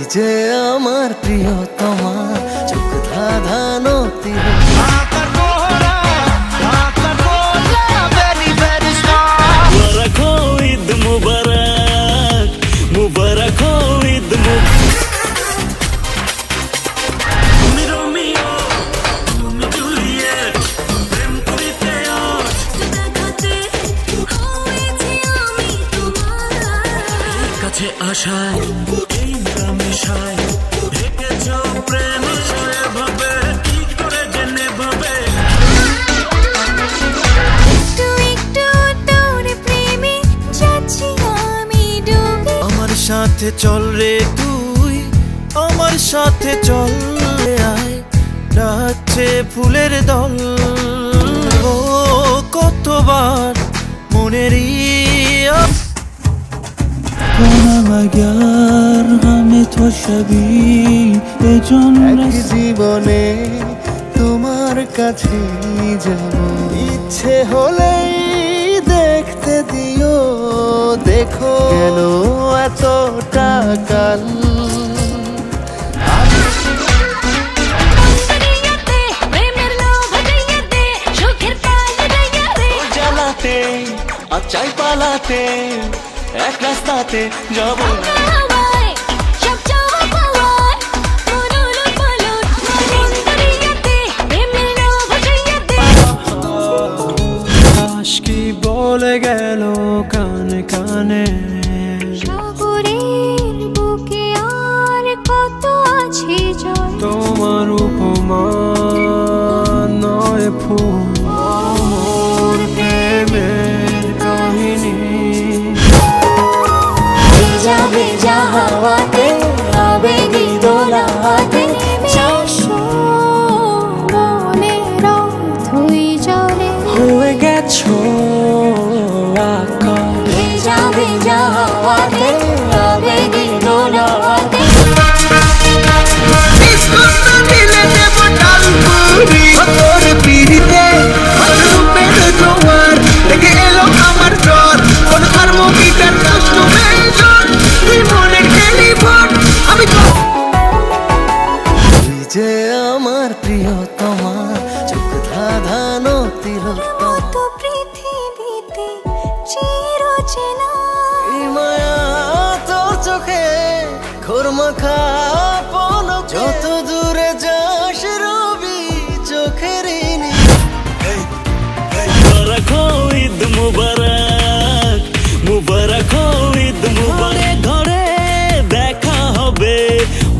যে আমার প্রিয়তমা চোখ ধাঁধানো তীর আশায় এই মেশায় ঢেকেছ প্রেম ভাবে কি করে জেনে ভাবে একটু একটু তোর প্রেমে যাচ্ছি আমি ডুবে। আমার সাথে চল রে তুই আমার সাথে চল রে আয় ডাকছে ফুলের দল ও কতবার মনেরই अगर हमें तो सभी এক জীবনে তোমার কাছে যাব ইচ্ছে হলেই দেখতে দিও দেখো কেন এতটা কাল জ্বালাতে আর চাই পালাতে এক রাস্তাতে যাব আশকি বলে গেল কানে কানে সাগরের বুকে আর কত আছে জল তোমার উপমা নয় ফুল মোর প্রেমের কাহিনী ভেজা ভেজা হাওয়াতে আবেগী দোলাতে চারশো মনের থই জলে হয়ে গেছো আকাশ ভেজা ভেজা হাওয়াতে আবেগী দোলাতে তোর পিড়িতে রূপের তোমার লেগে এলো আমার জ্বর কোন থার্মোমিটার কষ্ট মেজর তুই মনের টেলিফোন আমি তুই যে আমার প্রিয়তমা চোখ ধাঁধানো তিলোত্তমা তো পৃথিবীতে চির চেনা এই মায়া তোর চোখে ঘোর মাখা পলক যত দূরে যাস রবি চোখের ঈদ মুবারক মুবারক ঈদ মুবারক ঘরে দেখা হবে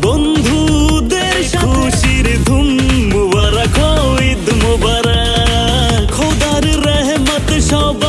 বন্ধুদের খুশির ধুম মুবারক ঈদ মুবারক খোদার রহমত সব